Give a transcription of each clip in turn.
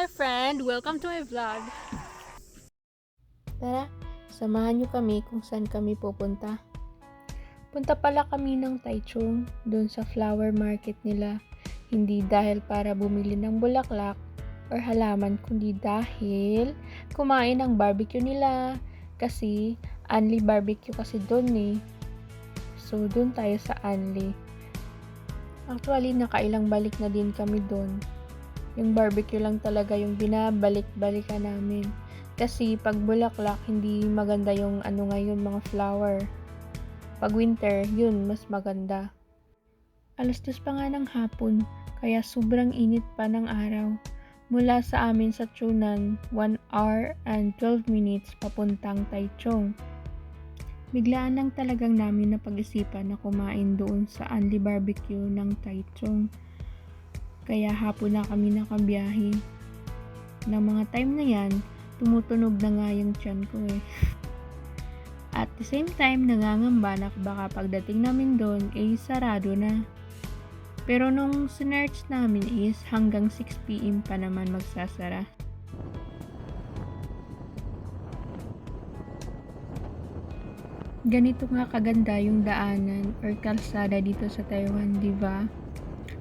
my friend! Welcome to my vlog! Tara, samahan niyo kami kung saan kami pupunta. Punta pala kami ng Taichung, doon sa flower market nila. Hindi dahil para bumili ng bulaklak or halaman, kundi dahil kumain ng barbecue nila. Kasi, Anli barbecue kasi doon eh. So, doon tayo sa Anli. Actually, nakailang balik na din kami doon. Yung barbecue lang talaga yung binabalik-balikan namin. Kasi pag bulaklak, hindi maganda yung ngayon, mga flower. Pag winter, yun, mas maganda. 2:00 pa nga ng hapon, kaya sobrang init pa ng araw. Mula sa amin sa Chunan, 1 hour and 12 minutes papuntang Taichung. Biglaan lang talagang namin napag-isipan na kumain doon sa Anli Barbecue ng Taichung. Kaya hapon na kami nakabiyahe. Ng mga time na yan, tumutunog na nga yung tiyan ko eh. At the same time, nangangamba na baka pagdating namin doon, sarado na. Pero nung sinearch namin is hanggang 6 PM pa naman magsasara. Ganito nga kaganda yung daanan or kalsada dito sa Taiwan, di ba?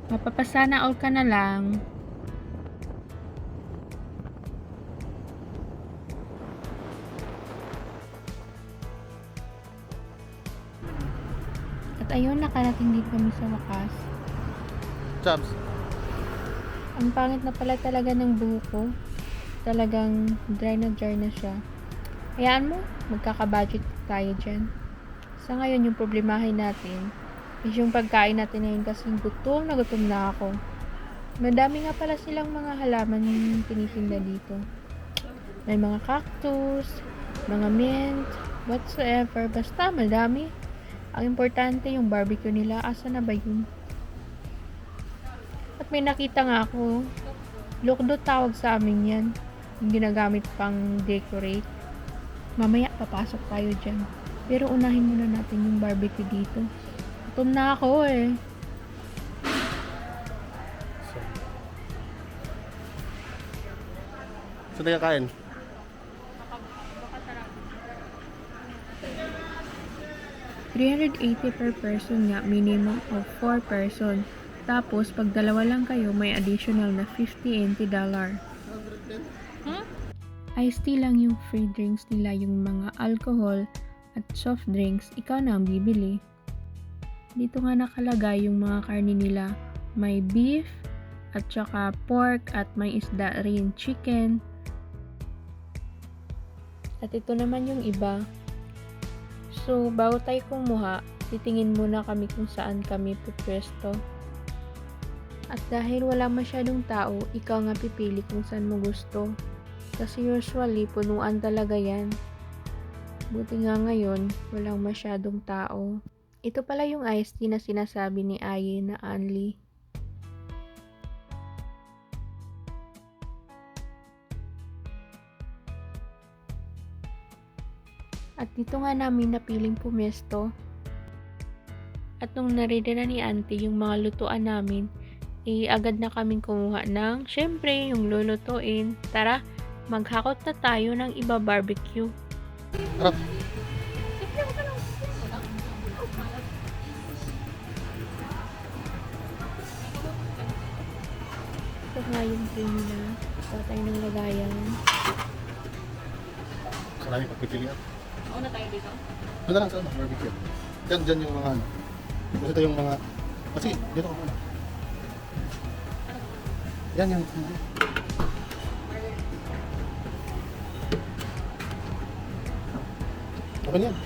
Mapapasana all ka na lang. At ayun, nakarating din kami sa wakas. Jobs. Ang pangit na pala talaga ng buhok ko. Talagang dry na siya. Hayaan mo, magkaka-budget tayo dyan. Sa ngayon, yung problemahin natin is yung pagkain natin ngayon kasi gutom na ako. Madami nga pala silang mga halaman yung tinitinda dito. May mga cactus, mga mint, whatsoever. Basta madami. Ang importante yung barbecue nila. Asa na ba yun? At may nakita nga ako. Lokdo tawag sa amin yan. Yung ginagamit pang decorate. Mamaya papasok tayo dyan. Pero unahin muna natin yung barbecue dito. Gutom na ako eh. Saan tayo kain? $380 per person nga, minimum of 4 person. Tapos, pag dalawa lang kayo, may additional na $50 $80. Iced tea lang yung free drinks nila, yung mga alcohol at soft drinks, ikaw na ang bibili. Dito nga nakalagay yung mga karne nila. May beef, at saka pork, at may isda rin, chicken. At ito naman yung iba. So, bago tayo kumuha, titingin muna kami kung saan kami pupwesto. At dahil wala masyadong tao, ikaw nga pipili kung saan mo gusto. Kasi usually, punuan talaga yan. Buti nga ngayon, walang masyadong tao. Ito pala yung iced tea na sinasabi ni Aye na Anli. At dito nga namin napiling pumesto. At nung narida na ni auntie yung mga lutuan namin, agad na kaming kumuha ng, syempre, yung lulutuin. Tara, maghakot na tayo ng iba barbecue. Harap. Ito nga yung tray nila. Ito tayo ng lagayan. Saan namin pagpipilian? Una tayo dito. Doon na lang sa barbecue. Dyan yung mga ano. Kasi ito yung mga... Kasi, dito ka muna. Yan yung... Okay na yan.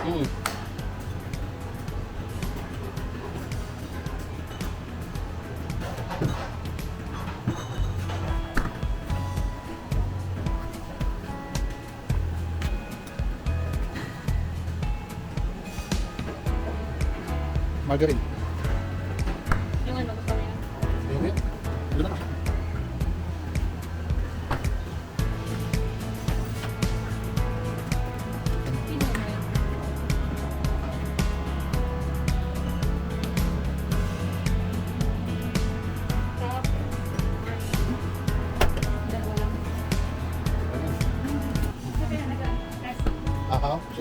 Okay. Margarine. Yung ano, gusto mo yan? Okay. Doon na.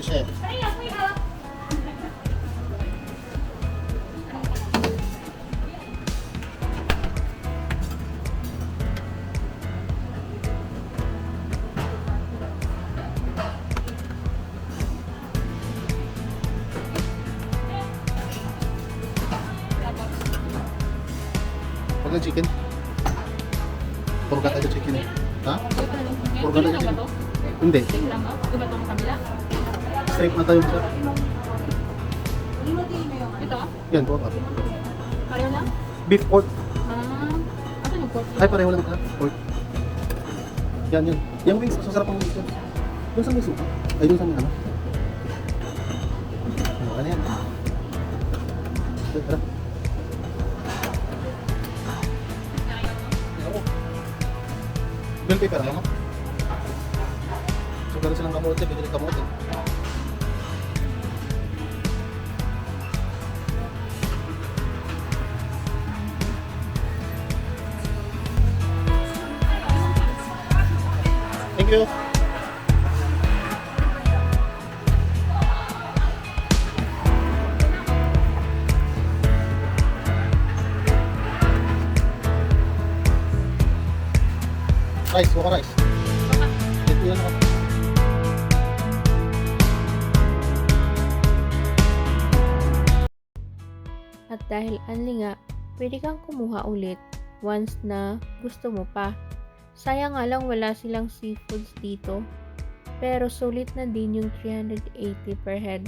chef. Huwag ng chicken. Purga tayo chicken. Ha? Purga tayo chicken. Hindi. Steak lang ba? Iba itong kabila? Straight na tayo sa... Ito? Yan, purga. Pareho lang? Beef pork. Ano yung pork? Ay, pareho lang pala. Pork. Yan, yan. Yung wings, masasarap ang wings yan. Doon sa may suka. Ay, doon sa may ano. Ano yan? Tara. Bell paper, ano? So, gano'n silang kamote, binili kamote. Thank you. Rice, waka rice. Ito yan ako. At dahil anli nga, pwede kang kumuha ulit once na gusto mo pa. Sayang nga lang wala silang seafoods dito. Pero sulit na din yung 380 per head.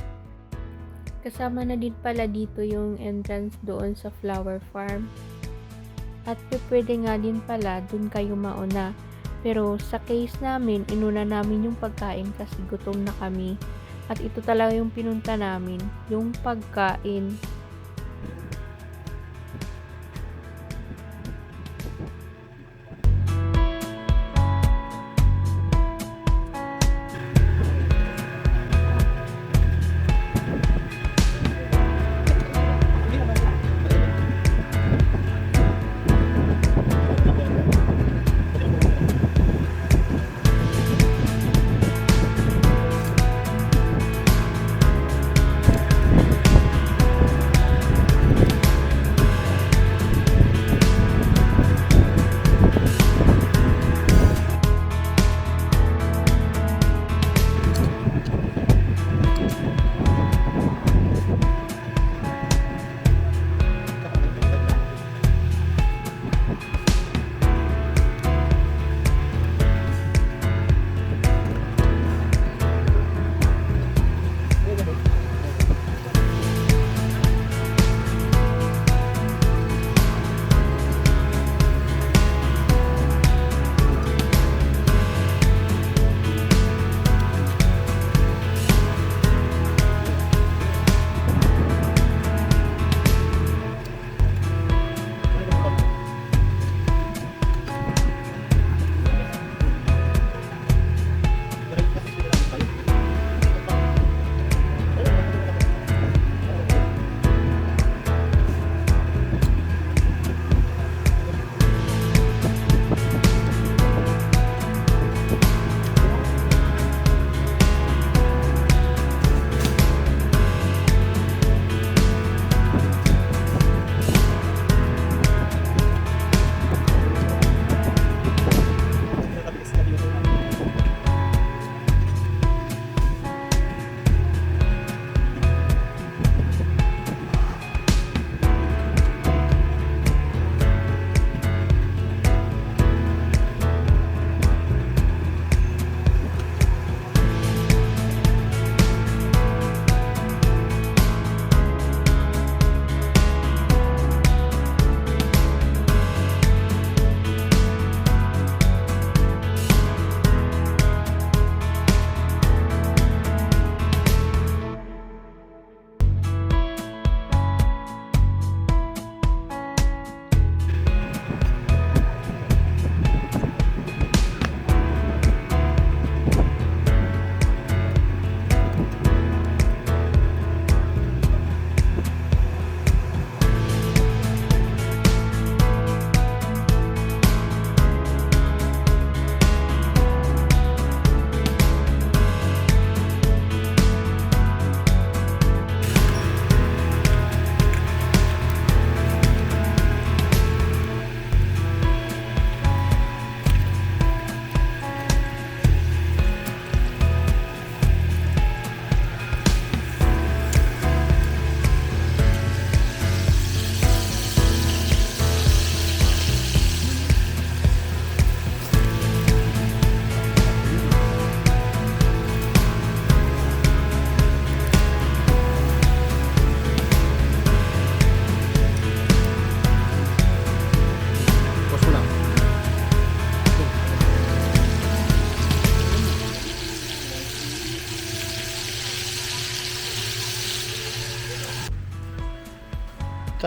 Kasama na din pala dito yung entrance doon sa flower farm. At pwede nga din pala dun kayo mauna. Pero sa case namin, inuna namin yung pagkain kasi gutom na kami. At ito talaga yung pinunta namin, yung pagkain.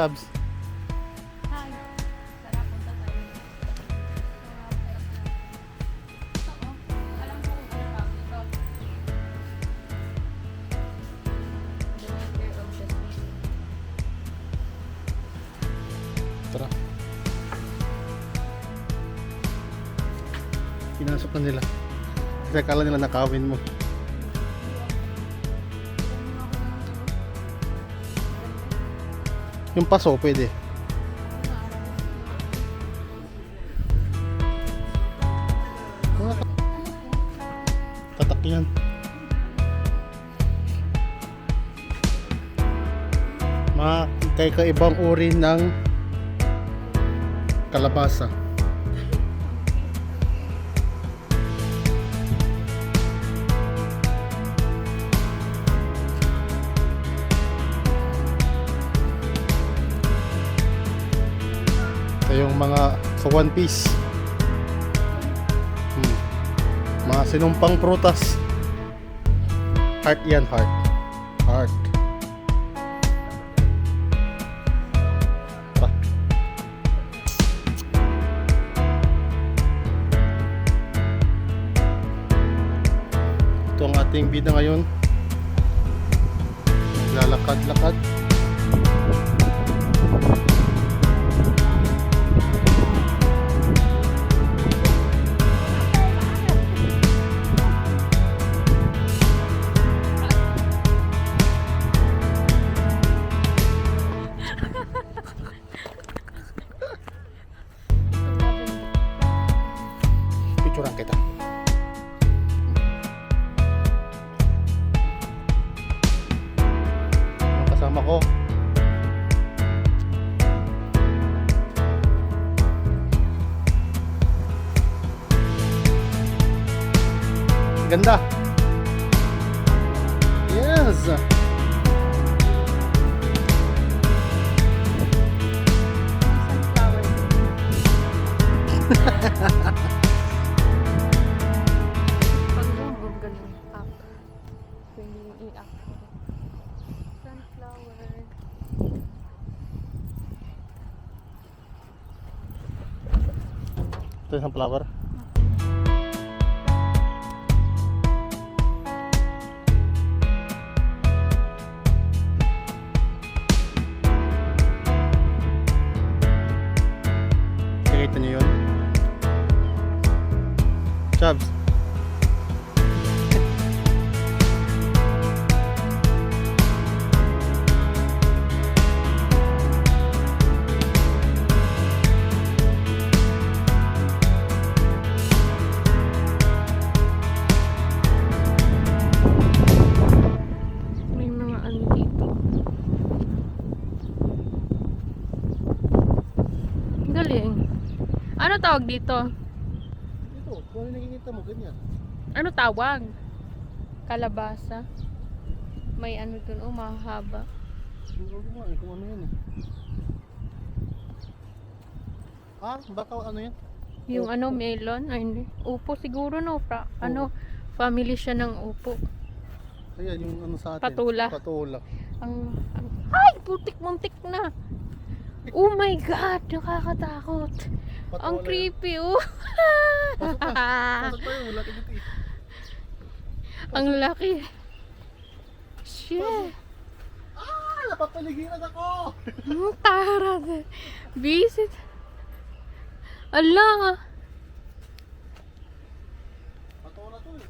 Chabs. Hi. Tara, punta tayo. Ito, oh. Alam ko kung ano tawag dito. The maker of the sea. Tara. Pinasok na nila. Kasi akala nila nakawin mo. Yung paso, pwede. Tatak yan. Mga kakaibang uri ng kalabasa. Ito yung mga sa One Piece. Mga sinumpang prutas. Heart yan, heart. Heart. Tara. Ito ang ating bida ngayon. Lalakad-lakad. Picturean kita. Ang kasama ko. Ganda. Yes. Sunflower. Pag zoom, ganun. Up. Pwede yung i-up. Sunflower. Ito yung flower. Nakita niyo yun? Chabs. May mga ano dito. Galing. Ano tawag dito? Ito, kung ano nakikita mo, ganyan. Ano tawag? Kalabasa. May ano dun, oh, mahaba. Siguro mo kung ano yan eh. Ah, baka ano yan? Yung ano, melon? Ay, hindi. Upo siguro, no? Ano, family siya ng upo. Ayan, yung ano sa atin. Patula. Patula. Ay, putik-muntik na. Oh my God, nakakatakot. Patula Ang yan. creepy, oh. Pasok pa. Pasok pa yun, wala ka dito eh. Ang laki. Shit. Ah, napapaligiran ako! Ang tara. Visit. Ala. Patula to eh.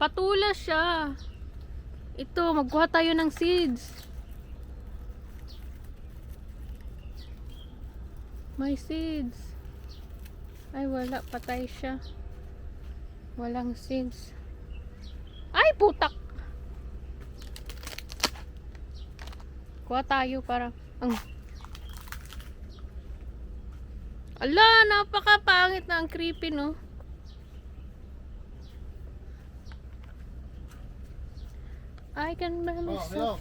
Patula siya. Ito, magkuha tayo ng seeds. May seeds. Ay, wala. Patay siya. Walang seeds. Ay, putak! Kuha tayo para... Ala, napaka-pangit na. Ang creepy, no? I can buy Oh, hello. myself.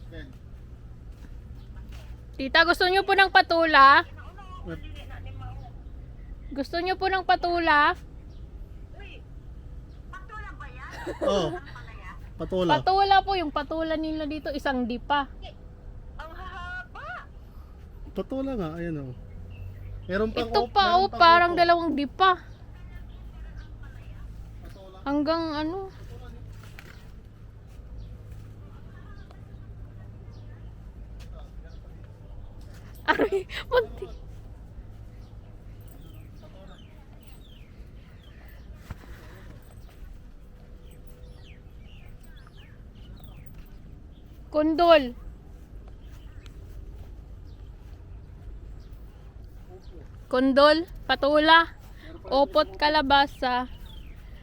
Ben. Tita, gusto niyo po ng patula? Gusto niyo po ng patula? Oh. Patola. Patola po, yung patola nila dito, isang dipa. Patola nga, ayan o. Meron pang Ito op, pa, meron oh, pang parang opo. dalawang dipa. Patola. Hanggang ano. Aray, munti. Kondol. Kondol, patula, opot kalabasa,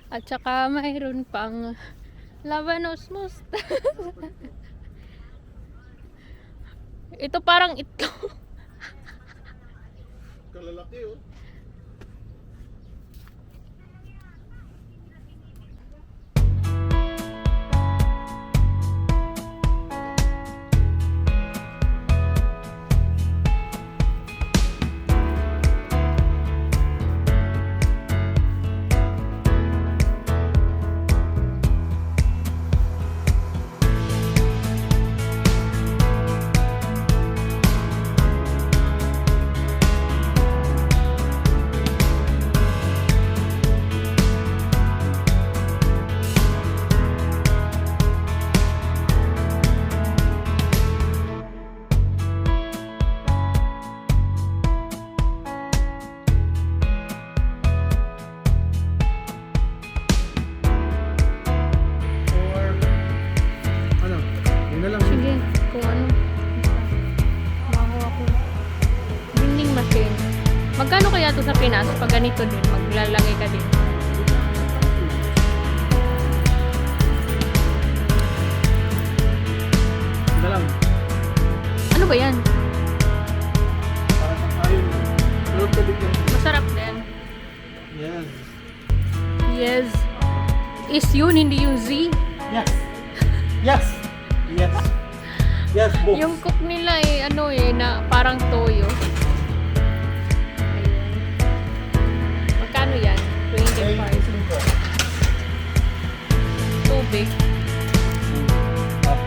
at saka mayroon pang labanos mustasa. Ito parang itlog. Kalalaki oh. Or ano? Yun na lang. Sige, kung ano. Makuha ko. Vending machine. Magkano kaya to sa Pinas? Pag ganito din, maglalagay ka din. Yun na lang. Ano ba yan? Para sa ayun. Load ka din yan. Masarap din. Yes. Yes. Is yun, hindi yung Z. Yes. Yes. Yes. Yes, boss. Yung cook nila ano na parang toyo. Ayun. Magkano yan? 25. Tubig. Up.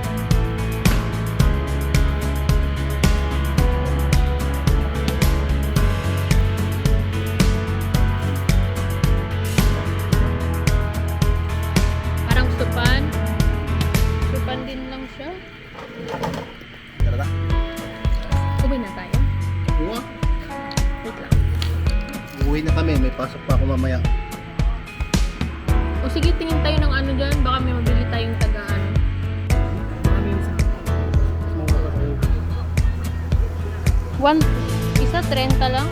Parang supan. Supan din lang siya. Tara na. Uwi na tayo. Uwa. Wait lang. Uwi na kami. May pasok pa ako mamaya. O sige, tingin tayo ng ano dyan. Baka may mabili tayong tagaan. Marami yung sa... Sumama tayo. Isa, 30 lang.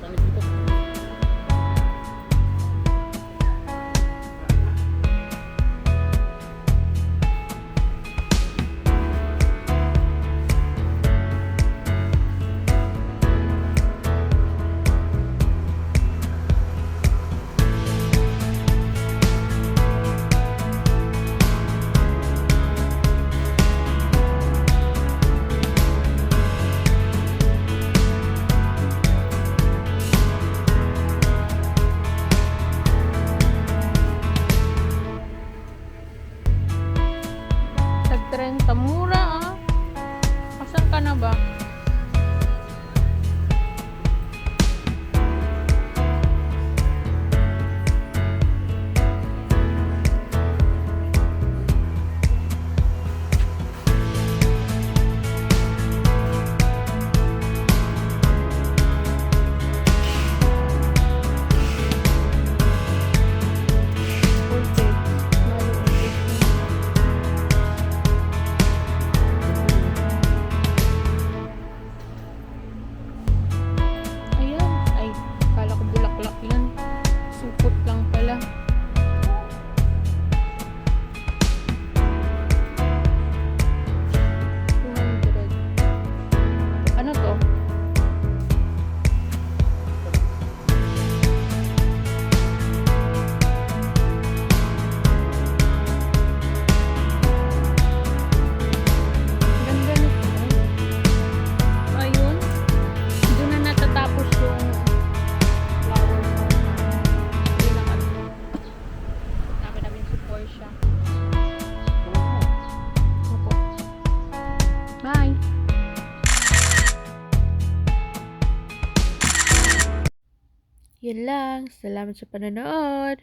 Pangit dito. Tag 30. Mura ah. Asan ka na ba? Okay. Maliit. Yun lang. Salamat sa panonood.